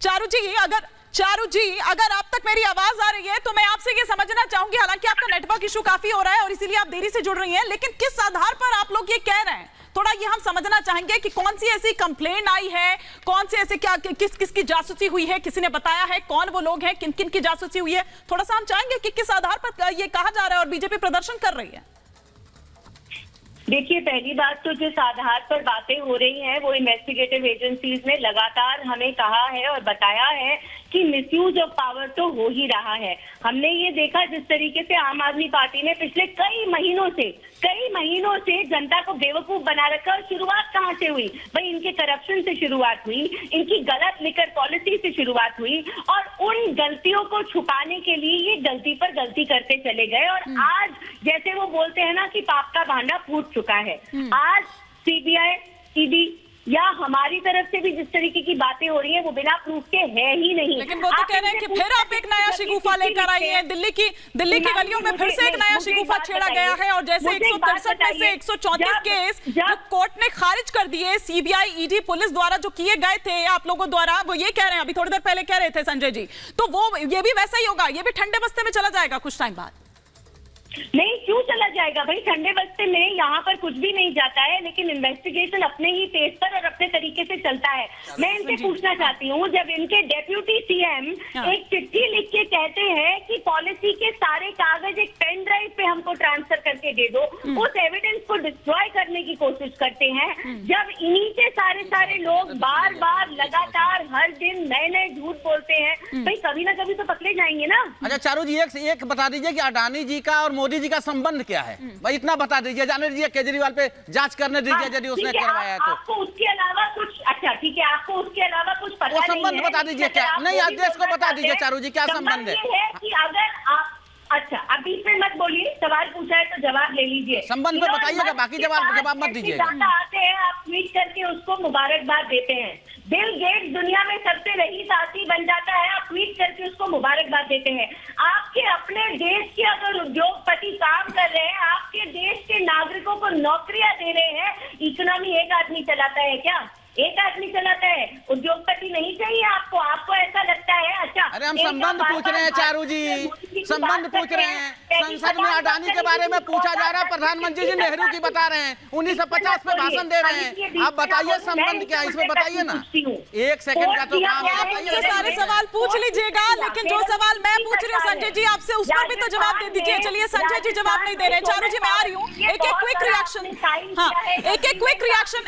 चारू जी, अगर आप तक मेरी आवाज आ रही है तो मैं आपसे ये समझना चाहूंगी, हालांकि आपका नेटवर्क इशू काफी हो रहा है और इसीलिए आप देरी से जुड़ रही हैं, लेकिन किस आधार पर आप लोग ये कह रहे हैं, थोड़ा ये हम समझना चाहेंगे कि कौन सी ऐसी कंप्लेंट आई है, कौन से ऐसे क्या किस की जासूसी हुई है, किसी ने बताया है, कौन वो लोग हैं, किन किन की जासूसी हुई है, थोड़ा सा हम चाहेंगे कि किस आधार पर ये कहा जा रहा है और बीजेपी प्रदर्शन कर रही है। देखिए, पहली बात तो जिस आधार पर बातें हो रही हैं वो इन्वेस्टिगेटिव एजेंसीज ने लगातार हमें कहा है और बताया है कि मिसयूज ऑफ पावर तो हो ही रहा है। हमने ये देखा जिस तरीके से आम आदमी पार्टी ने पिछले कई महीनों से जनता को बेवकूफ बना रखा। और शुरुआत कहाँ से हुई भाई? इनके करप्शन से शुरुआत हुई, इनकी गलत लिकर पॉलिसी से शुरुआत हुई और उन गलतियों को छुपाने के लिए ये गलती पर गलती करते चले गए। और आज जैसे वो बोलते हैं ना कि पाप का भांडा फूट चुका है, आज सीबीआई, ईडी या हमारी तरफ से भी जिस तरीके की बातें हो रही है वो बिना प्रूफ के है ही नहीं। लेकिन वो तो कह रहे हैं कि फिर आप एक नया शिगुफा लेकर आई हैं, दिल्ली की गलियों में फिर से एक नया शिगुफा छेड़ा गया है और जैसे 163 में से 134 केस जो कोर्ट ने खारिज कर दिए सीबीआई, ईडी, पुलिस द्वारा जो किए गए थे आप लोगों द्वारा, वो ये कह रहे हैं, अभी थोड़ी देर पहले कह रहे थे संजय जी, तो वो ये भी वैसा ही होगा, ये भी ठंडे बस्ते में चला जाएगा कुछ टाइम बाद? नहीं, क्यों चला जाएगा भाई? ठंडे बस्ते में यहाँ पर कुछ भी नहीं जाता है, लेकिन इन्वेस्टिगेशन अपने ही पेज पर और अपने तरीके से चलता है। मैं इनसे पूछना चाहती हूँ, जब इनके डेप्यूटी सीएम एक चिट्ठी लिख के कहते हैं कि पॉलिसी के सारे कागज एक पेन ड्राइव पे हमको ट्रांसफर करके दे दो, उस एविडेंस को डिस्ट्रॉय करने की कोशिश करते हैं, जब इन्हीं के सारे लोग बार बार लगातार हर दिन नए नए झूठ बोलते हैं, भाई कभी ना कभी तो पकड़े जाएंगे ना। अच्छा चारू जी, एक बता दीजिए कि अडानी जी का और मोदी जी का संबंध क्या है? भाई इतना बता दीजिए, जाने दीजिए केजरीवाल पे जांच करने दीजिए यदि उसने करवाया है तो। आपको उसके अलावा कुछ, अच्छा ठीक है, आपको उसके अलावा कुछ पता वो नहीं है? संबंध बता दीजिए क्या? नहीं, देश को बता दीजिए चारू जी, क्या संबंध है? कि अगर आप, अच्छा अब बीच में मत बोलिए, सवाल पूछा है तो जवाब ले लीजिए। संबंध में बताइएगा, बाकी जवाब मत दीजिएगा। आते हैं, आप ट्वीट करके उसको मुबारकबाद देते हैं। बिल गेट्स दुनिया में सबसे रईसाती बन जाता है, आप ट्वीट करके उसको मुबारकबाद देते हैं। आपके अपने देश के अगर उद्योगपति काम कर रहे हैं, आपके देश के नागरिकों को नौकरियां दे रहे हैं, इकोनॉमी एक आदमी चलाता है क्या? एक आदमी चलाता है, उद्योगपति नहीं चाहिए आपको? आपको ऐसा लगता है? अच्छा, अरे हम संबंध पूछ रहे हैं चारू जी, संबंध पूछ रहे हैं। संसद में अडानी के बारे में पूछा जा रहा है, प्रधानमंत्री जी नेहरू की बता रहे हैं, 1950 पे भाषण दे रहे हैं। आप बताइए संबंध क्या है, इसमें बताइए ना, एक सेकंड का तो काम है। आप मुझसे सारे सवाल पूछ लीजिएगा, लेकिन जो सवाल मैं पूछ रही हूँ संजय जी आपसे, उस पर भी तो जवाब दे दीजिए। चलिए संजय जी जवाब नहीं दे रहे, चारू जी मैं आ रही हूँ, एक क्विक रिएक्शन, हाँ एक क्विक रिएक्शन,